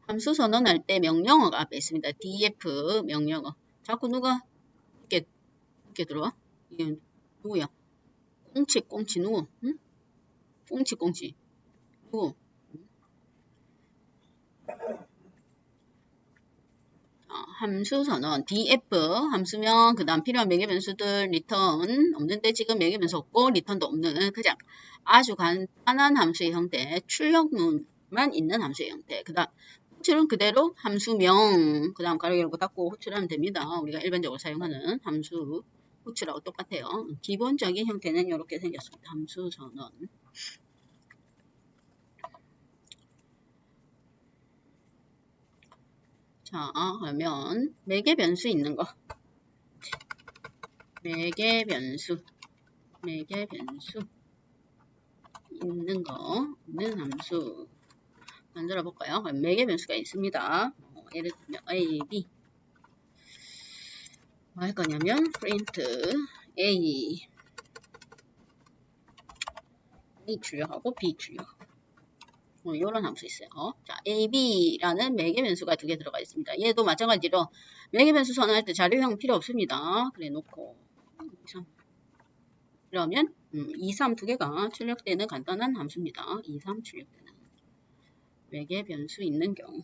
함수 선언할 때 명령어가 앞에 있습니다. df 명령어. 자꾸 누가 이렇게 들어와? 이게 누구야? 꽁치 누구? 응? 꽁치 누구? 함수 선언 df 함수명 그 다음 필요한 매개 변수들 리턴 없는데 지금 매개 변수 없고 리턴도 없는 그냥 아주 간단한 함수의 형태 출력문만 있는 함수의 형태 그 다음 호출은 그대로 함수명 그 다음 가로 열고 닫고 호출하면 됩니다. 우리가 일반적으로 사용하는 함수 호출하고 똑같아요. 기본적인 형태는 이렇게 생겼습니다. 함수 선언 자 그러면 매개 변수 있는 거 매개 변수 있는 함수 만들어 볼까요? 매개 변수가 있습니다. 예를 들면 A, B 뭐 할 거냐면 print A 출력하고 B 출력하고 이런 함수 있어요. 자, A, B라는 매개 변수가 두 개 들어가 있습니다. 얘도 마찬가지로 매개 변수 선언할 때 자료형 필요 없습니다. 그래 놓고 그러면 2, 3 두 개가 출력되는 간단한 함수입니다. 2, 3 출력되는 매개 변수 있는 경우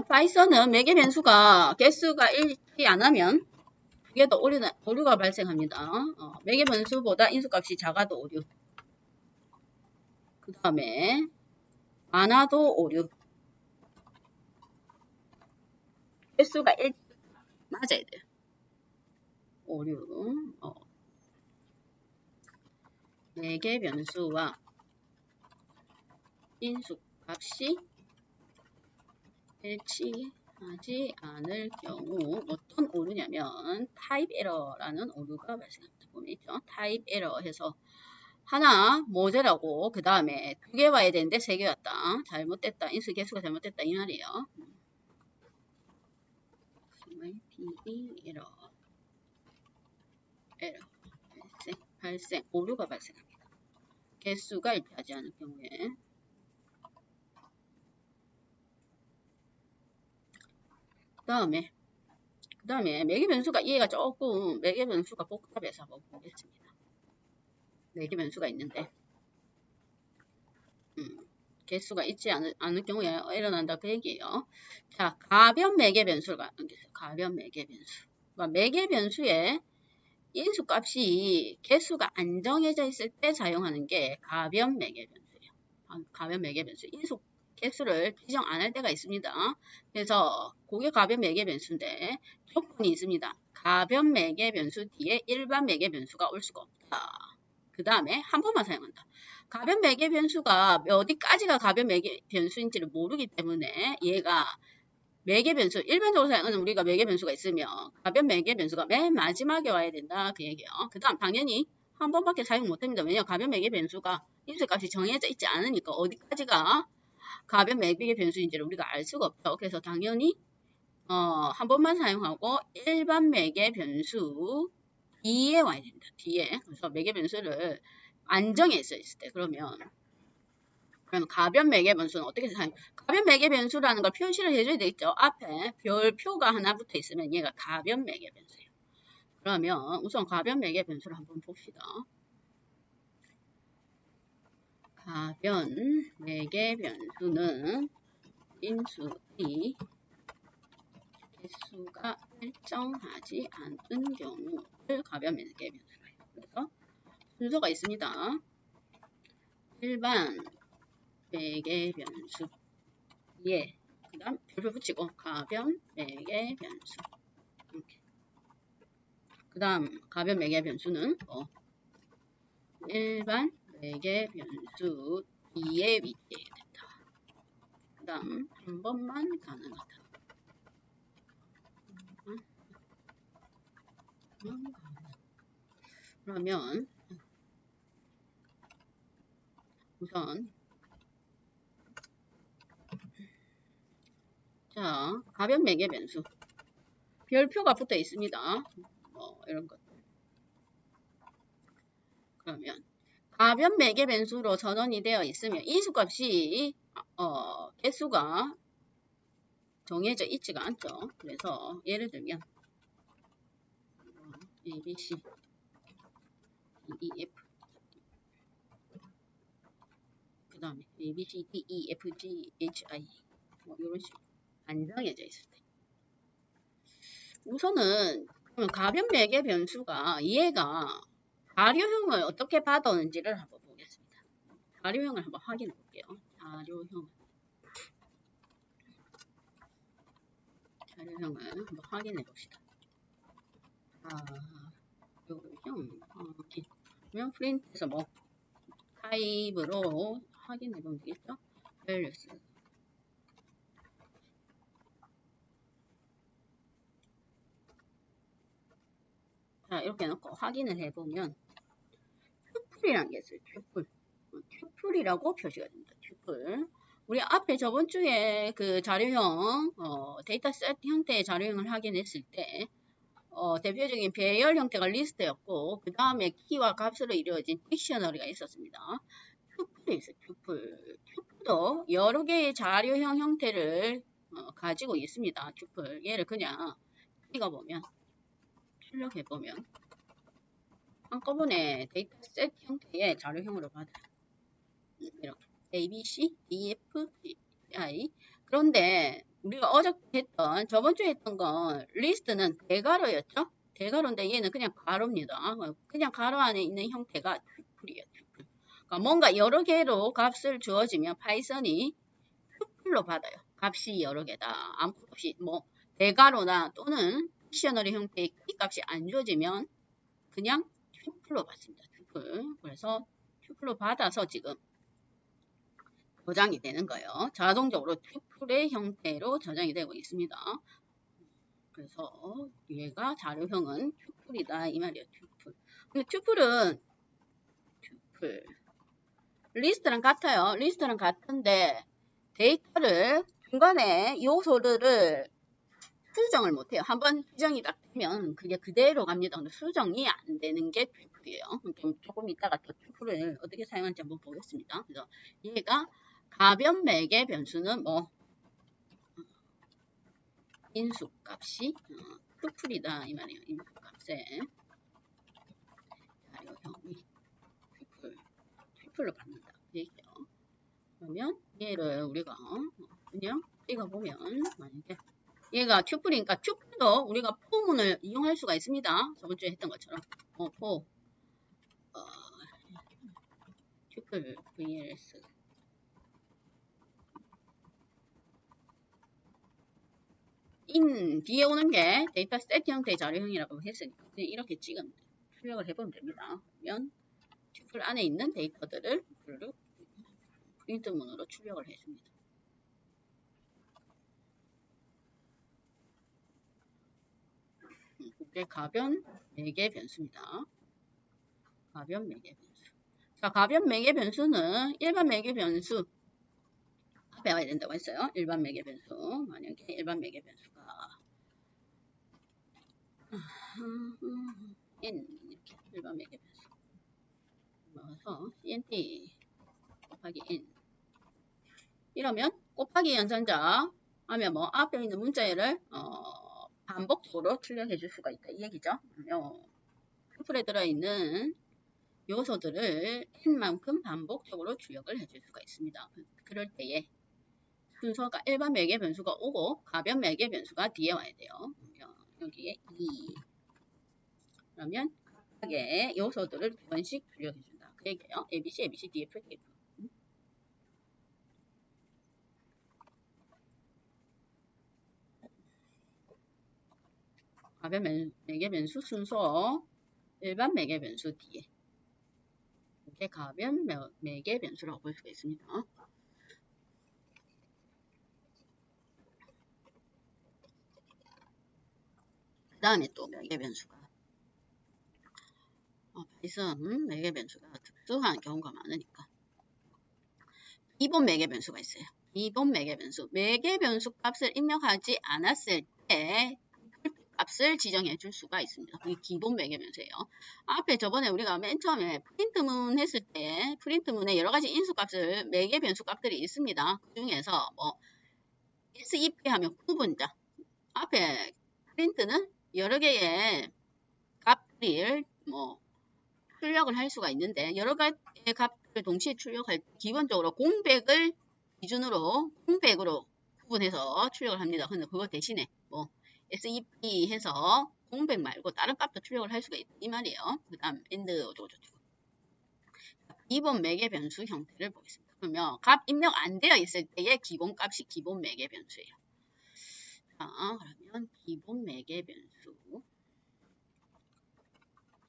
파이썬은 매개 변수가 개수가 일치 안 하면 그게 더 오류가 발생합니다. 매개 변수보다 인수값이 작아도 오류. 그 다음에 많아도 오류. 개수가 맞아야 돼요. 오류. 매개 변수와 인수값이 일치하지 않을 경우 어떤 오류냐면 타입 에러라는 오류가 발생합니다. 보면 있죠? 타입 에러 해서 하나 모자라고 그 다음에 두 개 와야 되는데 세 개 왔다. 잘못됐다. 인수 개수가 잘못됐다 이 말이에요. 에러 발생 오류가 발생합니다. 개수가 일치하지 않을 경우에 그 다음에 매개 변수가 이해가 조금 매개 변수가 복잡해서 한번 보겠습니다. 매개 변수가 있는데 개수가 있지 않을 경우에 일어난다 그 얘기예요. 자, 가변 매개 변수가 가변 매개 변수. 매개 변수의 인수값이 개수가 안 정해져 있을 때 사용하는 게 가변 매개 변수예요. 가변 매개 변수. 인수 개수를 지정 안 할 때가 있습니다. 그래서 그게 가변 매개 변수인데 조건이 있습니다. 가변 매개 변수 뒤에 일반 매개 변수가 올 수가 없다. 그 다음에 한 번만 사용한다. 가변 매개 변수가 어디까지가 가변 매개 변수인지를 모르기 때문에 얘가 매개 변수, 일반적으로 사용하는 우리가 매개 변수가 있으면 가변 매개 변수가 맨 마지막에 와야 된다 그 얘기예요. 그 다음 당연히 한 번밖에 사용 못합니다. 왜냐하면 가변 매개 변수가 인수값이 정해져 있지 않으니까 어디까지가 가변 매개 변수인지를 우리가 알 수가 없죠. 그래서 당연히 한 번만 사용하고 일반 매개 변수 뒤에 와야 된다. 뒤에. 그래서 매개 변수를 안 정해져 있을 때 그러면 가변 매개 변수는 어떻게 사용? 가변 매개 변수라는 걸 표시를 해줘야 되겠죠. 앞에 별표가 하나 붙어 있으면 얘가 가변 매개 변수예요. 그러면 우선 가변 매개 변수를 한번 봅시다. 가변 매개 변수는 인수이 개수가 일정하지 않은 경우를 가변 매개 변수로 해요. 그래서 순서가 있습니다. 일반 매개 변수 예. 그 다음 별표 붙이고 가변 매개 변수 이렇게. 그 다음 가변 매개 변수는 일반 매개 변수 뒤에 위치해야 된다. 그 다음 한 번만 가능하다. 그러면 우선 자 가변 매개 변수 별표가 붙어 있습니다. 이런 것. 그러면 가변 매개 변수로 전원이 되어 있으면 인수값이 개수가 정해져 있지가 않죠. 그래서 예를 들면 A, B, C, D, E, F 그 다음에 A, B, C, D, E, F, G, H, I 뭐 이런 식으로 안 정해져 있을 때 우선은 가변 매개 변수가 얘가 자료형을 어떻게 받아오는지를 한번 보겠습니다. 자료형을 한번 확인해 볼게요. 자료형을 한번 확인해 봅시다. 자료형 오케이. 그러면 프린트에서 뭐 타입으로 확인해 보면 되겠죠? values 자 이렇게 놓고 확인을 해보면 튜플이라는 게 있어요. 튜플이라고 표시가 됩니다. 튜플. 우리 앞에 저번 주에 그 자료형 데이터셋 형태의 자료형을 확인했을 때 대표적인 배열 형태가 리스트였고 그 다음에 키와 값으로 이루어진 딕셔너리가 있었습니다. 튜플이 있어요. 튜플도 여러 개의 자료형 형태를 가지고 있습니다. 튜플 얘를 그냥 찍어보면 출력해보면 한꺼번에 데이터셋 형태의 자료형으로 받아요. 이렇게 A, B, C, D, F, G, I. 그런데 우리가 어저께 했던 저번주에 했던 건 리스트는 대괄호였죠? 대괄호인데 얘는 그냥 괄호입니다. 그냥 괄호 안에 있는 형태가 튜플이에요. 튜플. 그러니까 뭔가 여러 개로 값을 주어지면 파이썬이 튜플로 받아요. 값이 여러 개다. 아무것도 없이 뭐 대괄호나 또는 딕셔너리 형태의 키 값이 안 주어지면 그냥 튜플로 받습니다. 튜플. 그래서 튜플로 받아서 지금 저장이 되는 거예요. 자동적으로 튜플의 형태로 저장이 되고 있습니다. 그래서 얘가 자료형은 튜플이다 이 말이에요. 튜플. 근데 튜플은 리스트랑 같아요. 리스트랑 같은데 데이터를 중간에 요소들을 수정을 못해요. 한번 수정이 딱 되면 그게 그대로 갑니다. 근데 수정이 안 되는 게 튜플이에요. 조금 이따가 또 튜플을 어떻게 사용하는지 한번 보겠습니다. 그래서 얘가 가변 매개 변수는 뭐 인수값이 튜플이다 이 말이에요. 인수값에 자료형이 튜플로 받는다. 얘기요. 그러면 얘를 우리가 그냥 찍어보면 만약에 얘가 튜플이니까 튜플도 우리가 포문을 이용할 수가 있습니다. 저번주에 했던 것처럼 튜플 vls 인 뒤에 오는 게 데이터셋 형태의 자료형이라고 했으니까 이렇게 찍으면 출력을 해보면 됩니다. 그러면 튜플 안에 있는 데이터들을 프린트문으로 출력을 해줍니다. 이게 가변 매개 변수입니다. 가변 매개 변수. 자, 가변 매개 변수는 일반 매개 변수 앞에 와야 된다고 했어요. 일반 매개 변수. 만약에 일반 매개 변수가 n 이렇게 일반 매개 변수 넣어서 cnt 곱하기 n 이러면 곱하기 연산자 하면 뭐 앞에 있는 문자열을 반복적으로 출력해 줄 수가 있다 이 얘기죠. 튜플에 들어있는 요소들을 n만큼 반복적으로 출력을 해줄 수가 있습니다. 그럴 때에 순서가 일반 매개 변수가 오고 가변 매개 변수가 뒤에 와야 돼요. 여기에 2 그러면 각각의 요소들을 두 번씩 출력해준다. 그 얘기예요. ABC, ABC, DF, DF. 가변 매개 변수 순서 일반 매개 변수 뒤에 이게 가변 매개 변수라고 볼 수가 있습니다. 그 다음에 또 매개 변수가 파이썬 매개 변수가 특수한 경우가 많으니까 기본 매개 변수가 있어요. 기본 매개 변수 매개 변수 값을 입력하지 않았을 때 값을 지정해 줄 수가 있습니다. 그게 기본 매개 변수예요. 앞에 저번에 우리가 맨 처음에 프린트문 했을 때 프린트문에 여러 가지 인수 값을 매개 변수 값들이 있습니다. 그 중에서 뭐 SEP 하면 구분자. 앞에 프린트는 여러 개의 값을 뭐 출력을 할 수가 있는데 여러 가지의 값을 동시에 출력할 때 기본적으로 공백을 기준으로 공백으로 구분해서 출력을 합니다. 근데 그거 대신에 뭐 SEP 해서 공백 말고 다른 값도 출력을 할 수가 있다 이 말이에요. 그 다음 AND 어쩌고저쩌고. 기본 매개 변수 형태를 보겠습니다. 그러면 값 입력 안 되어 있을 때의 기본 값이 기본 매개 변수예요. 자, 그러면 기본 매개 변수.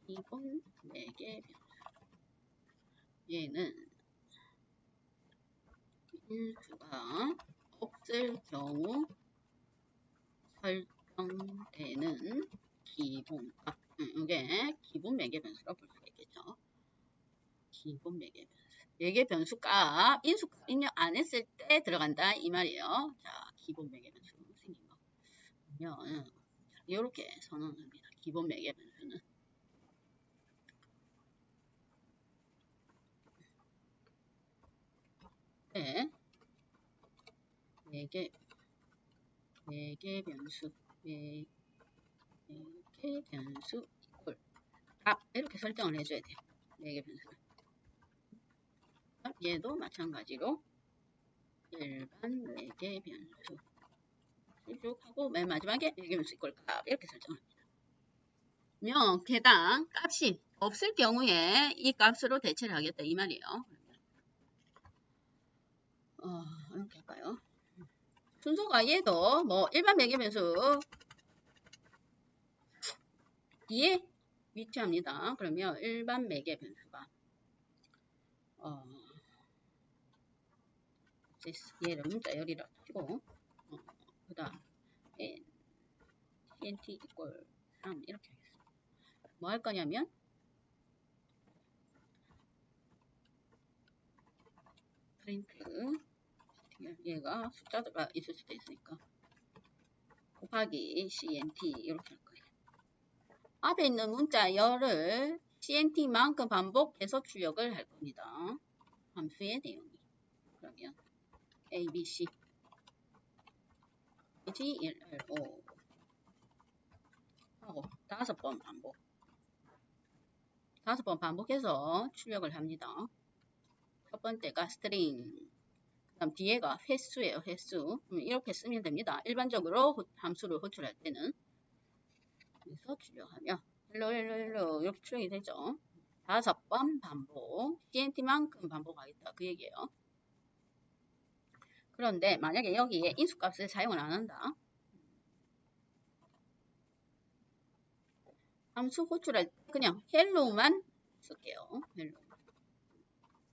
기본 매개 변수. 얘는 인수가 없을 경우 설정되는 기본값. 이게 기본 매개 변수라고 볼 수가 있겠죠. 기본 매개 변수. 매개 변수값 인수값 입력 안 했을 때 들어간다 이 말이에요. 자, 기본 매개 변수 생긴 거 보면 이렇게 선언합니다. 기본 매개 변수는 네. 매개 변수 매개 변수 이퀄 값 이렇게 설정을 해줘야 돼요. 매개 변수를. 얘도 마찬가지로 일반 매개 변수 쭉 하고 맨 마지막에 매개 변수 이퀄 값 이렇게 설정합니다. 그러면 개당 값이 없을 경우에 이 값으로 대체를 하겠다 이 말이에요. 이렇게 할까요? 순서가 얘도 뭐 일반 매개 변수 뒤에 위치합니다. 그러면 일반 매개 변수가 얘를 문자 열이라 치고 그 다음 TNT 이퀄 3 이렇게 하겠습니다. 뭐 할 거냐면 프린트 얘가 숫자가 있을 수도 있으니까 곱하기 CNT 이렇게 할 거예요. 앞에 있는 문자 열을 CNT만큼 반복해서 출력을 할 겁니다. 함수의 내용이. 그러면 ABC G1R5 하고 5번 반복. 5번 반복해서 출력을 합니다. 첫 번째가 스트링, 그 다음 뒤에가 횟수예요. 횟수. 이렇게 쓰면 됩니다. 일반적으로 함수를 호출할 때는. 그래서 출력하면 헬로 이렇게 출력이 되죠. 5번 반복. CNT만큼 반복하겠다. 그 얘기예요. 그런데 만약에 여기에 인수값을 사용을 안 한다. 함수 호출할 때 그냥 헬로만 쓸게요. 헬로.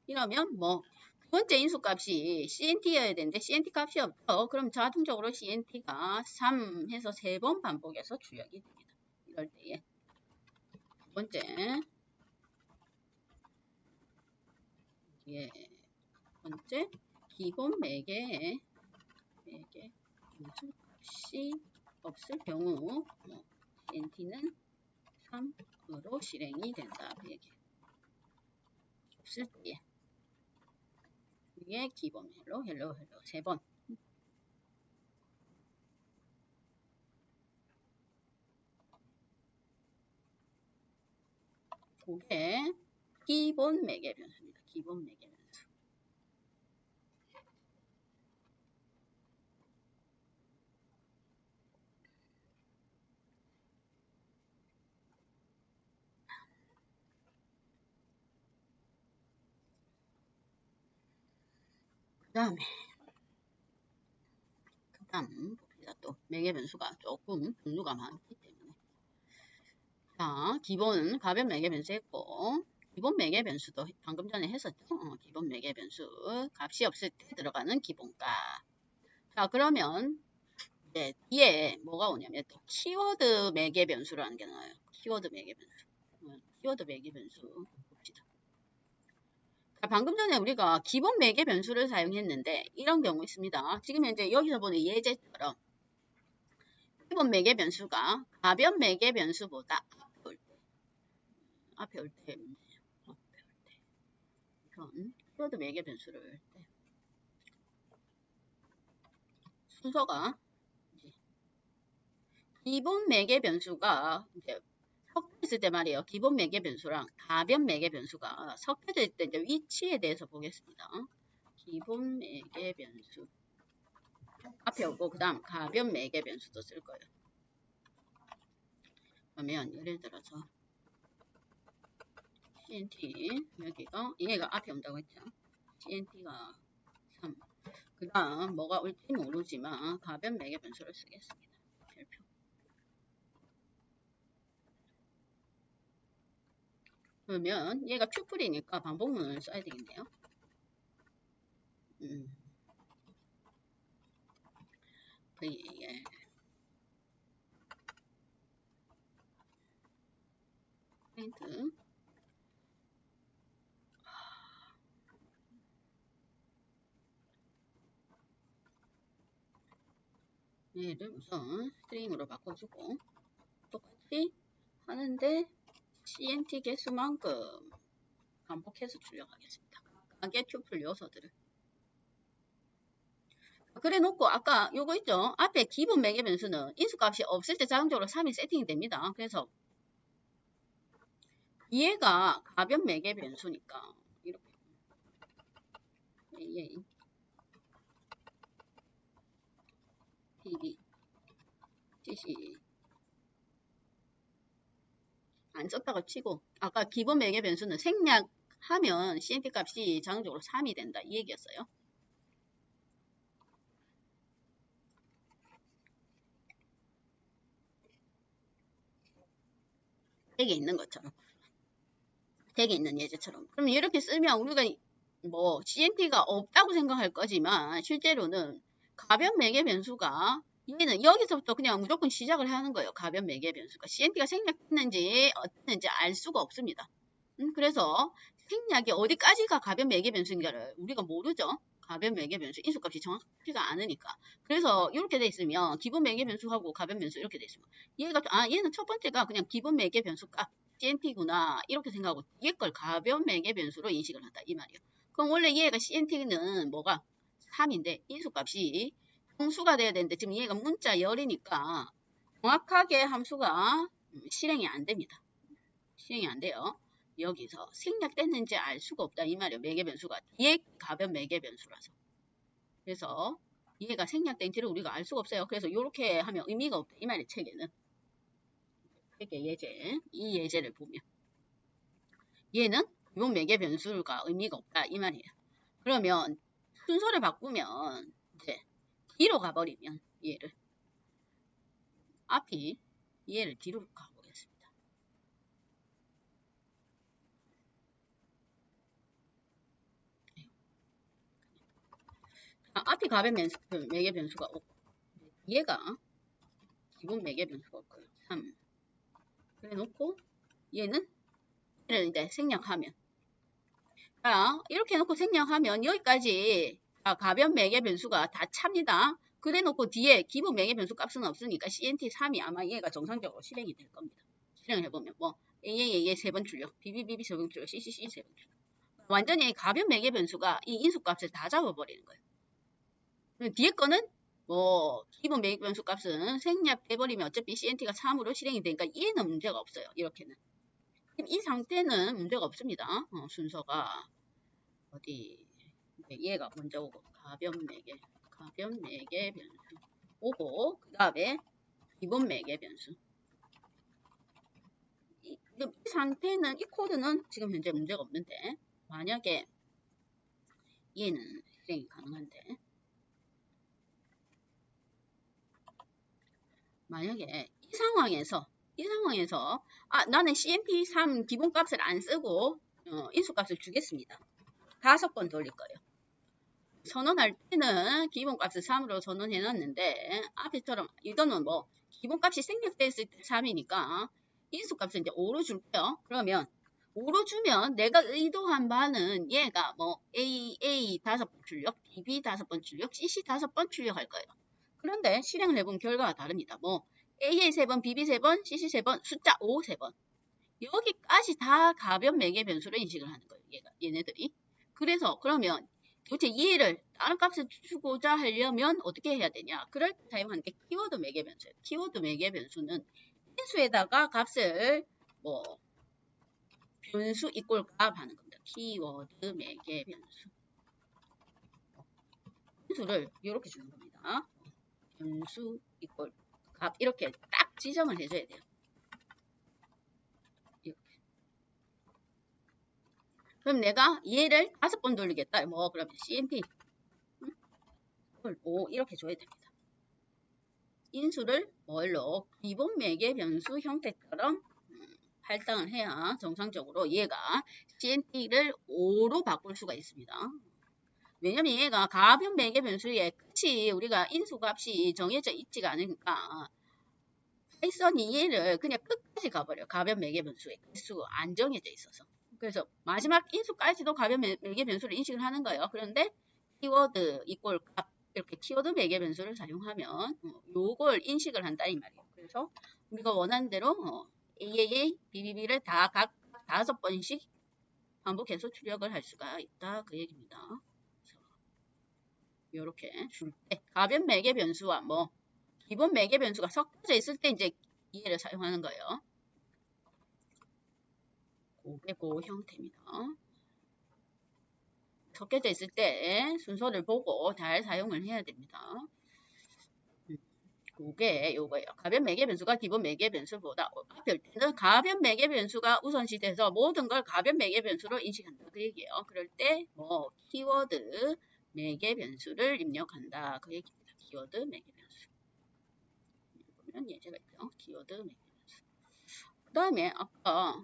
이러면 뭐 두 번째 인수값이 CNT여야 되는데 CNT 값이 없죠. 그럼 자동적으로 CNT가 3 해서 3번 반복해서 출력이 됩니다. 이럴 때에 두 번째 기본 매개 인수값이 없을 경우 뭐 CNT는 3으로 실행이 된다. 그 얘기. 없을 때에 이게 기본 헬로 3번. 그게 기본 매개 변수입니다. 기본 매개 변수. 그 다음 봅시다. 또 매개 변수가 조금 종류가 많기 때문에 자, 기본 가변 매개 변수 했고 기본 매개 변수도 방금 전에 했었죠. 기본 매개 변수 값이 없을 때 들어가는 기본값. 자, 그러면 이제 뒤에 뭐가 오냐면 또 키워드 매개 변수라는 게 나와요. 키워드 매개 변수. 키워드 매개 변수 봅시다. 자, 방금 전에 우리가 기본 매개 변수를 사용했는데 이런 경우 있습니다. 지금 현재 여기서 보는 예제처럼 기본 매개 변수가 가변 매개 변수보다 앞에 올 때 문제예요. 앞에 올 때. 이런 키워드 매개 변수를 할 때. 순서가 이제 기본 매개 변수가 이제 섞였을 때 말이에요. 기본 매개 변수랑 가변 매개 변수가 섞여질 때 이제 위치에 대해서 보겠습니다. 기본 매개 변수 앞에 오고 그 다음 가변 매개 변수도 쓸 거예요. 그러면 예를 들어서 CNT 여기가 얘가 앞에 온다고 했죠. CNT가 3. 그 다음 뭐가 올지 모르지만 가변 매개 변수를 쓰겠습니다. 별표. 그러면 얘가 튜플이니까 반복문을 써야 되겠네요. VAL 프린트 얘를 우선 스트링으로 바꿔주고 똑같이 하는데 CNT 개수만큼 반복해서 출력하겠습니다. 각각의 튜플 요소들을 그래 놓고 아까 요거 있죠. 앞에 기본 매개 변수는 인수값이 없을 때 자동적으로 3이 세팅이 됩니다. 그래서 얘가 가변 매개 변수니까 이렇게 AA PB CC 안 썼다고 치고 아까 기본 매개 변수는 생략하면 CNT 값이 자동적으로 3이 된다 이 얘기였어요. 덱에 있는 것처럼 덱에 있는 예제처럼 그럼 이렇게 쓰면 우리가 뭐 CNT가 없다고 생각할 거지만 실제로는 가변 매개 변수가 얘는 여기서부터 그냥 무조건 시작을 하는 거예요. 가변 매개 변수가 CNT가 생략했는지 어땠는지 알 수가 없습니다. 그래서 생략이 어디까지가 가변 매개 변수인가를 우리가 모르죠. 가변 매개 변수 인수값이 정확하지가 않으니까. 그래서 이렇게 돼 있으면 기본 매개 변수하고 가변 변수 이렇게 돼 있으면 얘는 첫 번째가 그냥 기본 매개 변수값 CNT구나 이렇게 생각하고 얘 걸 가변 매개 변수로 인식을 한다 이 말이에요. 그럼 원래 얘가 CNT는 뭐가 3인데 인수값이 정수가 돼야 되는데 지금 얘가 문자 열이니까 정확하게 함수가 실행이 안 됩니다. 실행이 안 돼요. 여기서 생략됐는지 알 수가 없다 이 말이에요. 매개 변수가 뒤에 가변 매개 변수라서. 그래서 얘가 생략된지를 우리가 알 수가 없어요. 그래서 이렇게 하면 의미가 없다 이 말이에요. 책에는. 이렇게 예제, 이 예제를 보면 얘는 요 매개 변수가 의미가 없다 이 말이에요. 그러면 순서를 바꾸면 이제 뒤로 가버리면 얘를 앞이 얘를 뒤로 가보겠습니다. 앞이 가변 매개 변수가 없고 얘가 기본 매개 변수가 없고요. 3 그래 놓고 얘는 얘를 이제 생략하면 이렇게 해놓고 생략하면 여기까지 가변 매개 변수가 다 찹니다. 그래 놓고 뒤에 기본 매개 변수 값은 없으니까 CNT 3이 아마 얘가 정상적으로 실행이 될 겁니다. 실행을 해보면 뭐 AAA 3번 출력, BBBB 3번 출력, CCC 3번 출력. 완전히 가변 매개 변수가 이 인수값을 다 잡아버리는 거예요. 뒤에 거는 뭐 기본 매개 변수 값은 생략해버리면 어차피 CNT가 3으로 실행이 되니까 얘는 문제가 없어요. 이렇게는. 이 상태는 문제가 없습니다. 순서가 어디 얘가 먼저 오고 가변 매개 변수 오고 그 다음에 기본 매개 변수 이 상태는 이 코드는 지금 현재 문제가 없는데 만약에 얘는 실행이 가능한데 만약에 이 상황에서 나는 CMP3 기본값을 안 쓰고 인수값을 주겠습니다. 5번 돌릴 거예요. 선언할 때는 기본값을 3으로 선언해 놨는데 앞에처럼 이거는 뭐 기본값이 생략됐을 때 3이니까 인수값을 이제 5로 줄게요. 그러면 5로 주면 내가 의도한 바는 얘가 뭐 A 5번 출력, B 5번 출력, CC 5번 출력할 거예요. 그런데 실행을 해보면 결과가 다릅니다. 뭐 AA 3번, BB 3번, CC 3번, 숫자 5 3번. 여기까지 다 가변 매개 변수로 인식을 하는 거예요. 얘네들이. 그래서 그러면 도대체 얘를 다른 값을 주고자 하려면 어떻게 해야 되냐? 그럴 때 사용하는 게 키워드 매개 변수예요. 키워드 매개 변수는 인수에다가 값을 뭐 변수 이꼴 값 하는 겁니다. 키워드 매개 변수. 변수를 이렇게 주는 겁니다. 변수 이꼴 값 이렇게 딱 지정을 해줘야 돼요. 이렇게. 그럼 내가 얘를 5번 돌리겠다. 뭐 그러면 CMP 5 이렇게 줘야 됩니다. 인수를 뭘로? 기본 매개 변수 형태처럼 할당을 해야 정상적으로 얘가 CNT를 5로 바꿀 수가 있습니다. 왜냐면 얘가 가변 매개 변수의 끝이 우리가 인수 값이 정해져 있지가 않으니까 파이썬이 얘를 그냥 끝까지 가버려요. 가변 매개 변수의 끝수 안 정해져 있어서. 그래서 마지막 인수까지도 가변 매개 변수를 인식을 하는 거예요. 그런데 키워드 이꼴 값 이렇게 키워드 매개 변수를 사용하면 요걸 인식을 한다 이 말이에요. 그래서 우리가 원하는 대로 AAA, BBB를 다 각 5번씩 반복해서 출력을 할 수가 있다 그 얘기입니다. 이렇게 줄 때 가변 매개 변수와 뭐 기본 매개 변수가 섞여져 있을 때 이제 얘를 사용하는 거예요. 그게 그 형태입니다. 섞여져 있을 때 순서를 보고 잘 사용을 해야 됩니다. 그게 요거예요. 가변 매개 변수가 기본 매개 변수보다 앞에 때는 가변 매개 변수가 우선시돼서 모든 걸 가변 매개 변수로 인식한다 그 얘기예요. 그럴 때 뭐 키워드 매개 변수를 입력한다 그 얘기입니다. 키워드 매개 변수. 보면 예제가 있죠. 키워드 매개 변수. 그 다음에 아까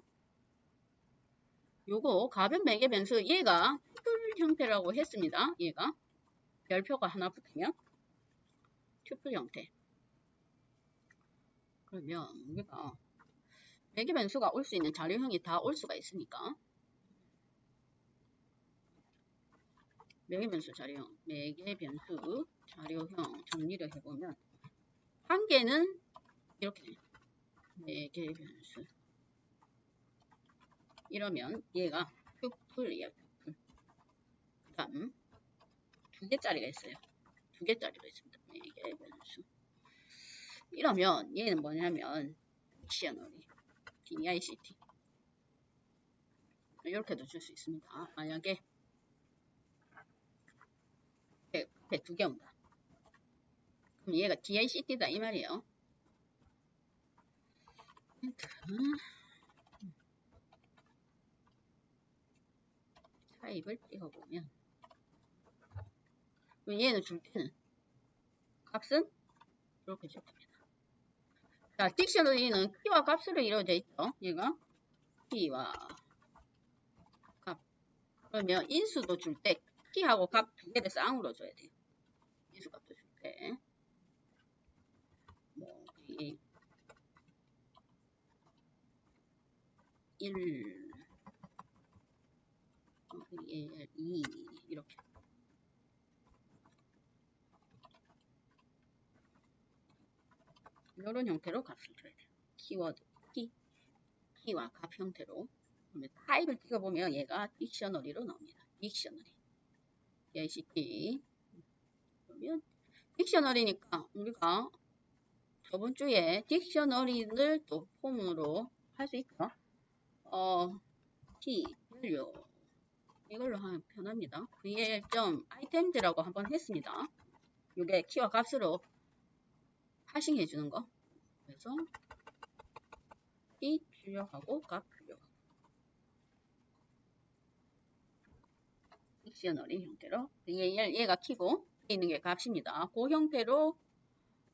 요거 가변 매개 변수 얘가 튜플 형태라고 했습니다. 얘가 별표가 하나 붙으면 튜플 형태. 그러면 우리가 매개 변수가 올 수 있는 자료형이 다 올 수가 있으니까 매개 변수 자료형, 매개 변수 자료형 정리를 해보면 한 개는 이렇게 매개 변수 이러면 얘가 튜플이야 튜플. 그 다음 2개짜리가 있어요. 2개짜리가 있습니다. 매개 변수 이러면 얘는 뭐냐면 딕셔너리 DICT 이렇게도 줄 수 있습니다. 만약에 앞에 2개 온다. 그럼 얘가 DICT다 이 말이에요. 타입을 찍어보면 얘는 줄 때는 값은 이렇게 줄 겁니다. 자, 딕셔너리는 키와 값으로 이루어져 있죠. 얘가 키와 값. 그러면 인수도 줄 때 키하고 값 2개를 쌍으로 줘야 돼요. 인수 값도 줄 때. 뭐, 1, 2 이렇게. 이런 형태로 값을 줘야 돼요. 키워드 키와 값 형태로. 그러면 타입을 찍어보면 얘가 딕셔너리로 나옵니다. 딕셔너리. DICT. 그러면 딕셔너리니까 우리가 저번 주에 딕셔너리를 또 폼으로 할 수 있죠. 키, 밸류 이걸로 하면 편합니다. val.items라고 한번 했습니다. 이게 키와 값으로 하싱 해주는 거. 그래서 키 출력하고 값 출력하고 딕셔너리 형태로 얘가 키고 있는 게 값입니다. 그 형태로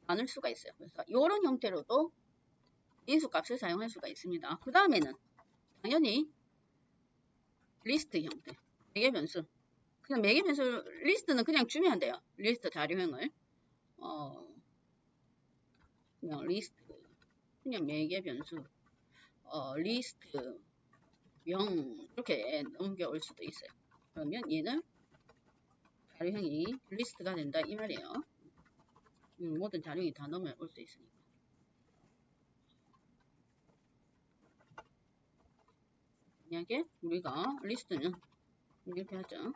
나눌 수가 있어요. 그래서 이런 형태로도 인수값을 사용할 수가 있습니다. 그 다음에는 당연히 리스트 형태, 매개 변수. 그냥 매개 변수 리스트는 그냥 주면 돼요. 리스트 자료형을 그냥 리스트, 그냥 매개 변수, 리스트 0 이렇게 넘겨올 수도 있어요. 그러면 얘는 자료형이 리스트가 된다 이 말이에요. 모든 자료형이 다 넘어올 수 있으니까. 만약에 우리가 리스트는 이렇게 하죠.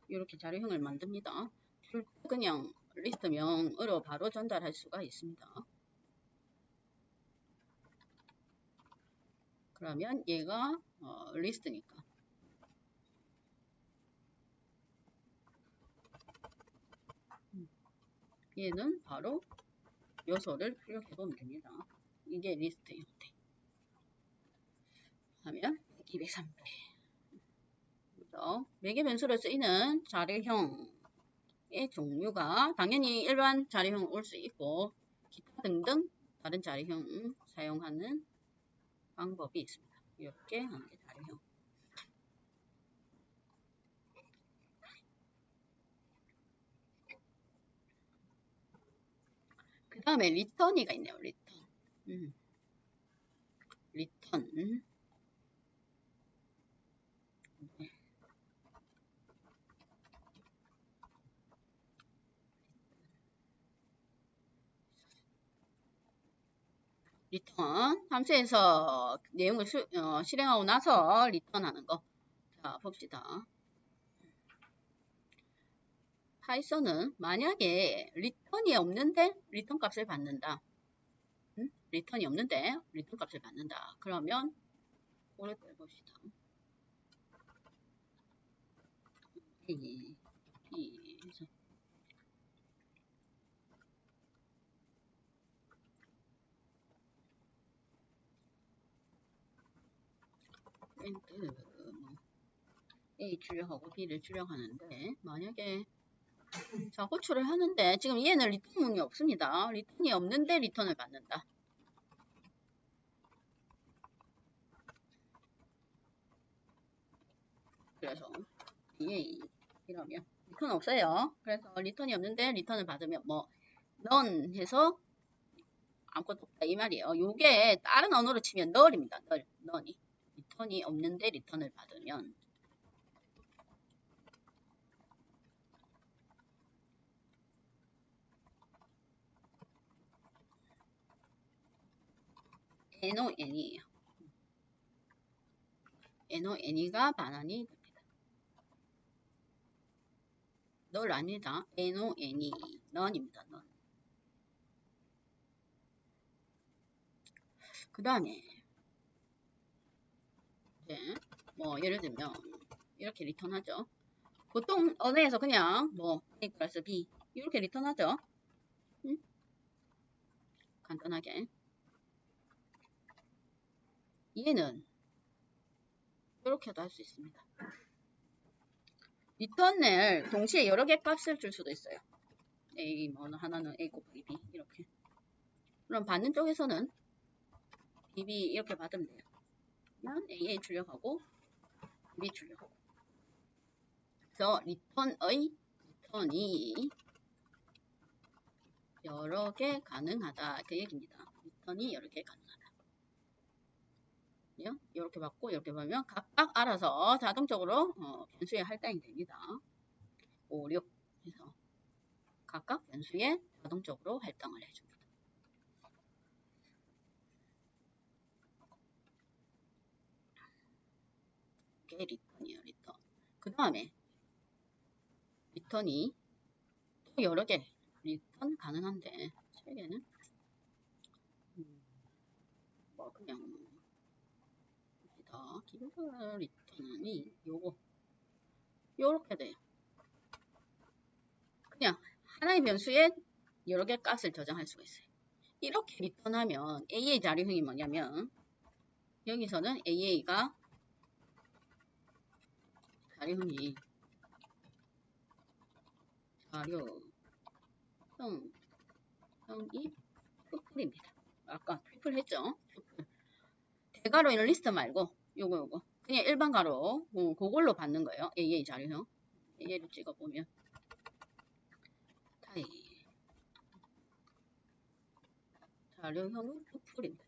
이렇게 자료형을 만듭니다. 그냥 리스트명으로 바로 전달할 수가 있습니다. 그러면 얘가 리스트니까 얘는 바로 요소를 출력해 보면 됩니다. 이게 리스트 형태 하면 203배. 그래서 매개 변수로 쓰이는 자료형의 종류가 당연히 일반 자료형 올 수 있고 기타 등등 다른 자료형 사용하는 방법이 있습니다. 이렇게 하는 게 자료형. 그 다음에 리턴이가 있네요. 리턴. 리턴. 네. 리턴 함수에서 내용을 실행하고 나서 리턴하는 거. 자, 봅시다. 파이썬은 만약에 리턴이 없는데 리턴 값을 받는다. 리턴이 없는데 리턴 값을 받는다. 그러면 오래 봅시다. A, B, A 출력하고 B를 출력하는데 만약에 자 호출을 하는데 지금 얘는 리턴문이 없습니다. 리턴이 없는데 리턴을 받는다. 그래서 A 이러면 리턴 없어요. 그래서 리턴이 없는데 리턴을 받으면 뭐 none 해서 아무것도 없다 이 말이에요. 요게 다른 언어로 치면 null입니다. null이 리턴이 없는데 리턴을 받으면 non이에요. non이가 반환이 됩니다. null 아니다. non이 none입니다. none. 그 다음에 이제 뭐 예를 들면 이렇게 리턴하죠. 보통 언어에서 그냥 뭐 A 플러스 B 이렇게 리턴하죠. 간단하게. 얘는 이렇게도 할 수 있습니다. 리턴을 동시에 여러 개 값을 줄 수도 있어요. A 뭐 하나는 A 곱하기 B 이렇게. 그럼 받는 쪽에서는 BB 이렇게 받으면 돼요. 그러면 AA 출력하고 B 출력하고. 그래서 리턴이 여러 개 가능하다 그 얘기입니다. 리턴이 여러 개 가능하다. 이렇게 받고 이렇게 보면 각각 알아서 자동적으로 변수에 할당이 됩니다. 5, 6 해서 각각 변수에 자동적으로 할당을 해줍니다. 이게 리턴이에요. 리턴. 그 다음에 리턴이 또 여러 개 리턴 가능한데 3개는 뭐 그냥 기본 리턴이 요렇게 돼요. 그냥 하나의 변수에 여러 개 값을 저장할 수가 있어요. 이렇게 리턴하면 AA 자료형이 뭐냐면 여기서는 AA가 자료형이 자료형이 튜플입니다. 아까 튜플 했죠? 튜플. 대괄호 있는 리스트 말고 요거 그냥 일반 가로 그걸로 받는 거예요. AA 자료형. AA를 찍어보면 타입 자료형은 튜플입니다.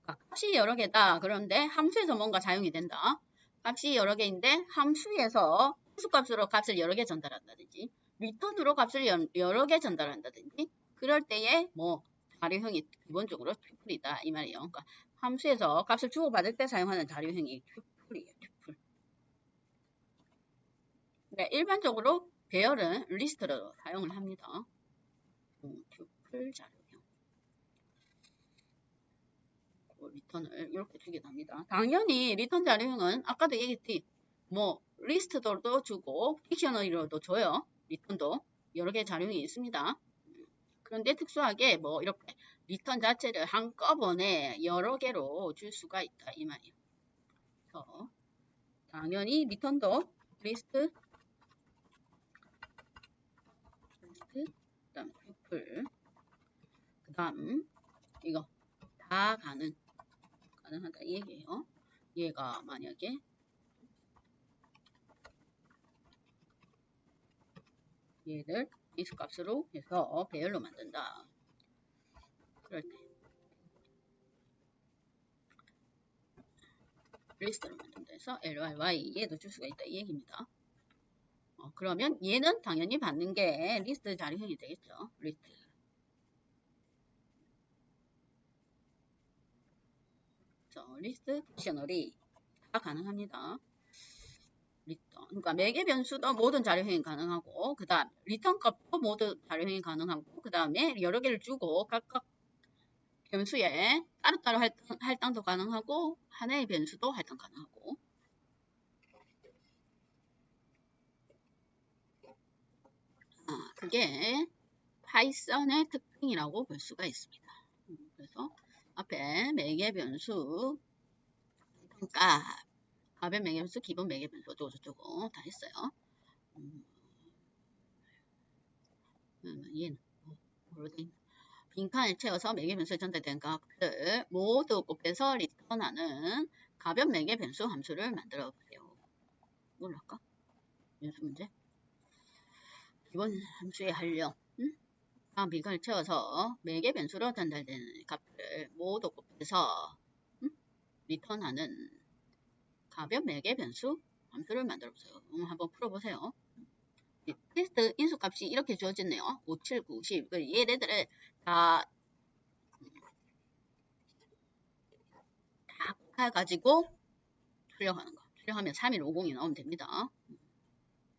값이 여러 개다. 그런데 함수에서 뭔가 사용이 된다. 값이 여러 개인데 함수에서 함수값으로 값을 여러 개 전달한다든지 리턴으로 값을 여러 개 전달한다든지 그럴 때에 뭐 자료형이 기본적으로 튜플이다 이 말이에요. 그러니까 함수에서 값을 주고받을 때 사용하는 자료형이 튜플이에요. 튜플. 네, 일반적으로 배열은 리스트로 사용을 합니다. 튜플 자료형. 리턴을 이렇게 주기도 합니다. 당연히 리턴 자료형은 아까도 얘기했지. 뭐 리스트도 주고 딕셔너리로도 줘요. 리턴도 여러 개의 자료형이 있습니다. 그런데 특수하게 뭐 이렇게 리턴 자체를 한꺼번에 여러 개로 줄 수가 있다 이 말이에요. 그래서 당연히 리턴도 리스트, 그다음 튜플, 그다음 이거 다 가능하다 이 얘기예요. 얘가 만약에 얘를 리스트 값으로 해서 배열로 만든다. 그럴 때 리스트로 만든다 해서 LYY 얘도 줄 수가 있다 이 얘기입니다. 그러면 얘는 당연히 받는 게 리스트 자료형이 되겠죠. 리스트. 리스트 딕셔너리 다 가능합니다. 리턴. 그러니까 매개 변수도 모든 자료형이 가능하고 그 다음 리턴 값도 모든 자료형이 가능하고 그 다음에 여러 개를 주고 각각 변수에 따로따로 할당도 가능하고 하나의 변수도 할당 가능하고 그게 파이썬의 특징이라고 볼 수가 있습니다. 그래서 앞에 매개 변수 값 가변 매개 변수 기본 매개 변수 어쩌고 다 했어요. 얘는 빈칸을 채워서 매개 변수에 전달된 값을 모두 곱해서 리턴하는 가변 매개 변수 함수를 만들어 보세요. 뭘로 할까? 연수 문제. 기본 함수의 활용. 다음 빈칸을 채워서 매개 변수로 전달되는 값을 모두 곱해서 리턴하는 가변 매개 변수 함수를 만들어 보세요. 한번 풀어보세요. 테스트 인수값이 이렇게 주어졌네요. 5, 7, 9, 10. 얘네들을 다 곱해가지고 출력하는 거. 출력하면 3150이 나오면 됩니다.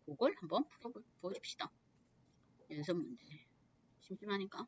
그걸 한번 풀어보십시다. 연습 문제. 심심하니까.